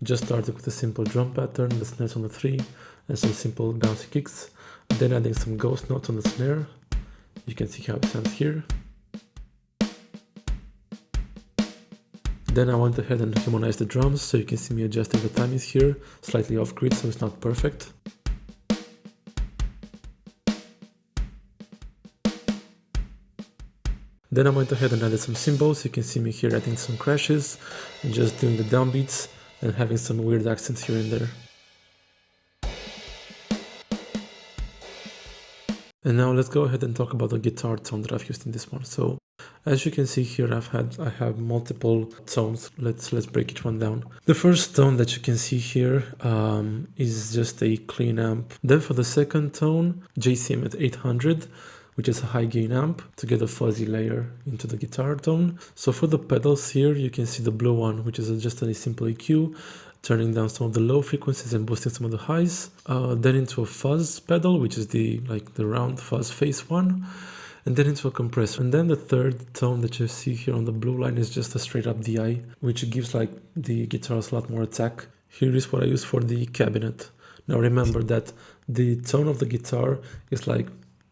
Just started with a simple drum pattern, the snares on the 3, and some simple bouncy kicks. Then adding some ghost notes on the snare. You can see how it sounds here. Then I went ahead and humanized the drums, so you can see me adjusting the timings here, slightly off grid, so it's not perfect. Then I went ahead and added some cymbals. You can see me here adding some crashes and just doing the downbeats and having some weird accents here and there. And now let's go ahead and talk about the guitar tone that I've used in this one. So as you can see here, I have multiple tones. Let's break each one down. The first tone that you can see here is just a clean amp. Then for the second tone, JCM at 800, which is a high gain amp, to get a fuzzy layer into the guitar tone. So for the pedals here, you can see the blue one, which is just a simple EQ, turning down some of the low frequencies and boosting some of the highs. Then into a fuzz pedal, which is the round fuzz face one, and then into a compressor. And then the third tone that you see here on the blue line is just a straight up DI, which gives the guitars a lot more attack. Here is what I use for the cabinet. Now remember that the tone of the guitar is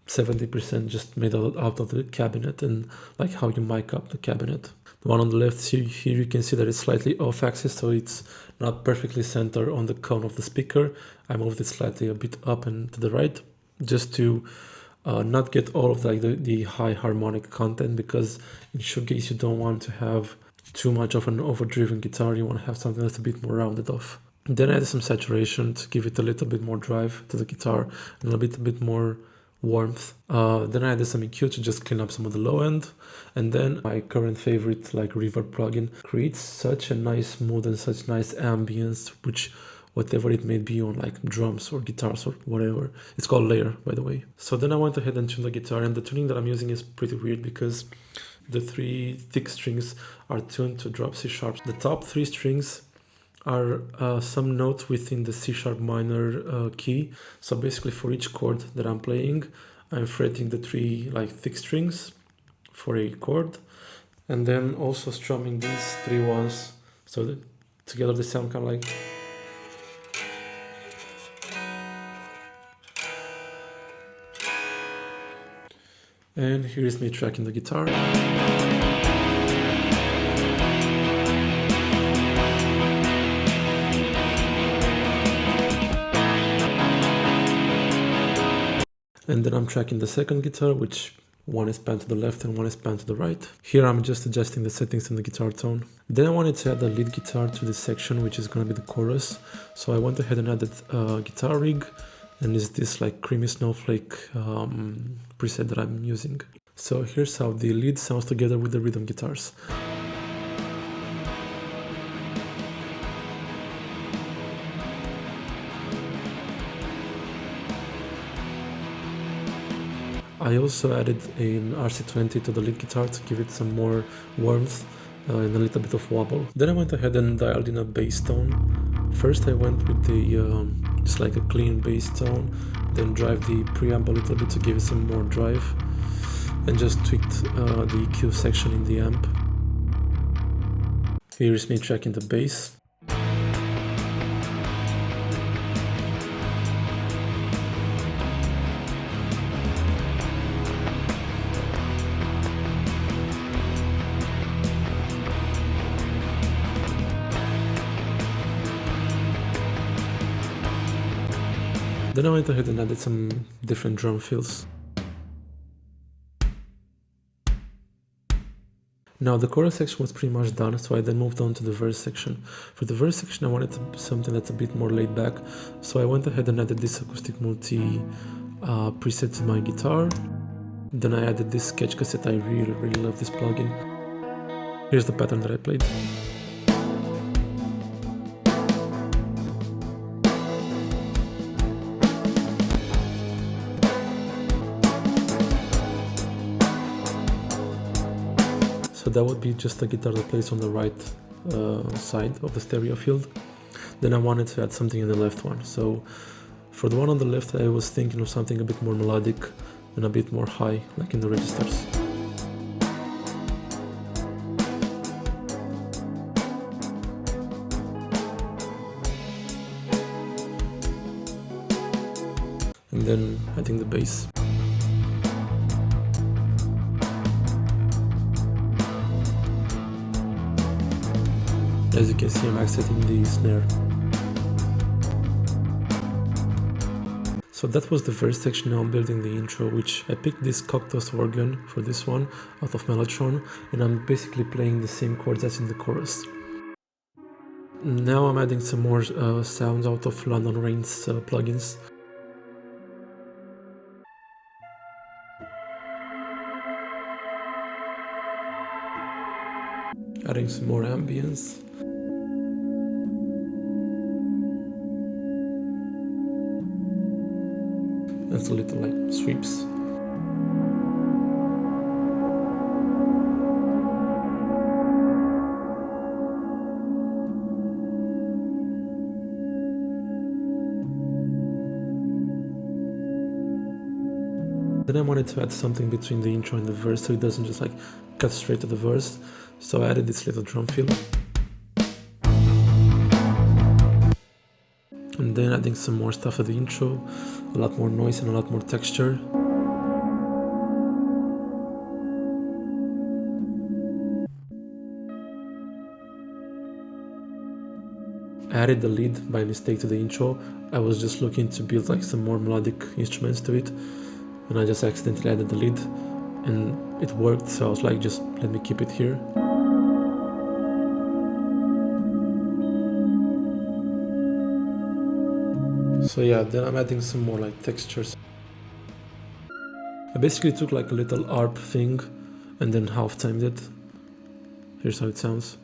70% just made out of the cabinet and how you mic up the cabinet. The one on the left here you can see that it's slightly off axis, so it's not perfectly centered on the cone of the speaker. I moved it slightly a bit up and to the right just to not get all of the high harmonic content, because in shoegaze you don't want to have too much of an overdriven guitar. You want to have something that's a bit more rounded off. Then I added some saturation to give it a little bit more drive to the guitar and a bit more warmth. Then I added some EQ to just clean up some of the low end, and then my current favorite reverb plugin creates such a nice mood and such nice ambience, which whatever it may be on drums or guitars or whatever. It's called Layer, by the way. So then I went ahead and tuned the guitar, and the tuning that I'm using is pretty weird because the 3 thick strings are tuned to drop C sharps. The top 3 strings are some notes within the C sharp minor key. So basically for each chord that I'm playing, I'm fretting the 3 thick strings for a chord, and then also strumming these 3 ones so that together they sound kind of And here is me tracking the guitar. And then I'm tracking the second guitar, which one is panned to the left and one is panned to the right. Here I'm just adjusting the settings in the guitar tone. Then I wanted to add the lead guitar to this section, which is going to be the chorus. So I went ahead and added guitar rig, and it's this creamy snowflake preset that I'm using. So here's how the lead sounds together with the rhythm guitars. I also added an RC20 to the lead guitar to give it some more warmth and a little bit of wobble. Then I went ahead and dialed in a bass tone. First I went with the just a clean bass tone, then drive the preamp a little bit to give it some more drive, and just tweaked the EQ section in the amp. Here is me tracking the bass. Then I went ahead and added some different drum fills. Now the chorus section was pretty much done, so I then moved on to the verse section. For the verse section I wanted something that's a bit more laid back, so I went ahead and added this acoustic multi preset to my guitar. Then I added this sketch cassette. I really love this plugin. Here's the pattern that I played. So that would be just a guitar that plays on the right side of the stereo field. Then I wanted to add something in the left one. So for the one on the left, I was thinking of something a bit more melodic and a bit more high, like in the registers. then adding the bass. As you can see, I'm accenting the snare. So that was the first section. Now I'm building the intro, which I picked this Cactus organ for this one out of Mellotron, and I'm basically playing the same chords as in the chorus. Now I'm adding some more sounds out of London Rain's plugins. Adding some more ambience. That's a little like sweeps. Then I wanted to add something between the intro and the verse so it doesn't just like cut straight to the verse. So I added this little drum fill. And then adding some more stuff at the intro, a lot more noise and a lot more texture. I added the lead by mistake to the intro. I was just looking to build like some more melodic instruments to it, and I just accidentally added the lead and it worked, so I was like, just let me keep it here. So yeah, then I'm adding some more like textures. I basically took like a little ARP thing and then half timed it. Here's how it sounds.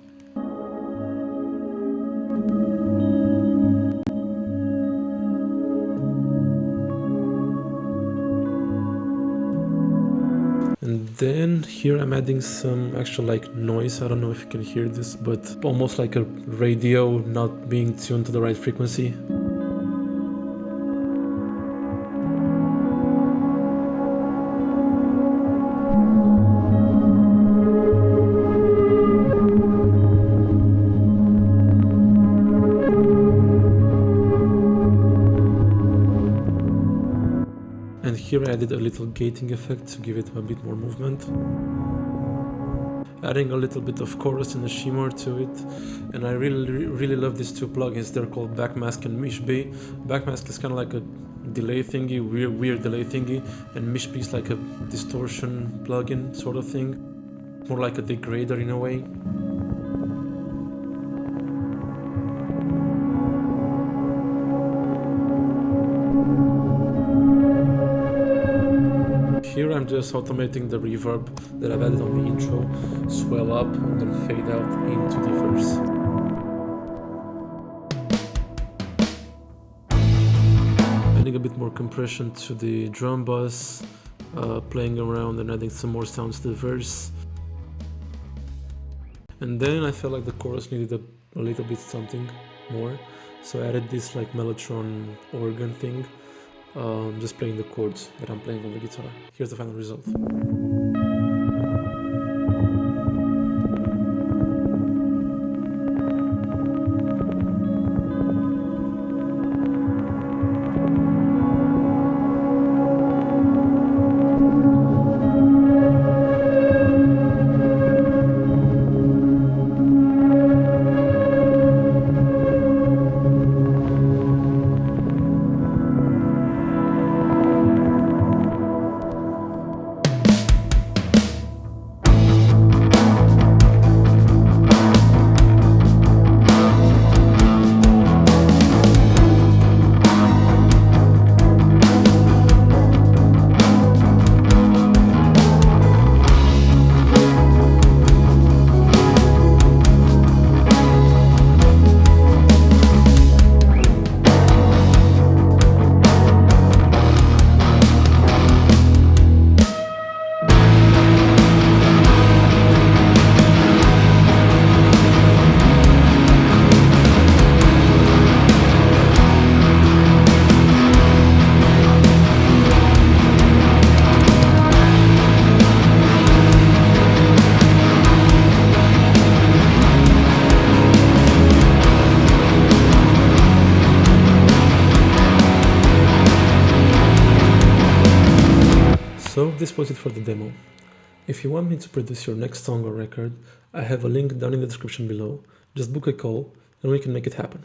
And then here I'm adding some actual like noise. I don't know if you can hear this, but almost like a radio not being tuned to the right frequency. And here I added a little gating effect to give it a bit more movement. Adding a little bit of chorus and a shimmer to it. And I really love these two plugins. They're called Backmask and Mishbe. Backmask is kind of like a delay thingy, weird delay thingy. And Mishbe is like a distortion plugin sort of thing. More like a degrader in a way. Here I'm just automating the reverb that I've added on the intro, swell up and then fade out into the verse. Adding a bit more compression to the drum bass, playing around and adding some more sounds to the verse. And then I felt like the chorus needed a little bit something more, so I added this like Mellotron organ thing. Just playing the chords that I'm playing on the guitar. Here's the final result. So this was it for the demo. If you want me to produce your next song or record, I have a link down in the description below. Just book a call and we can make it happen.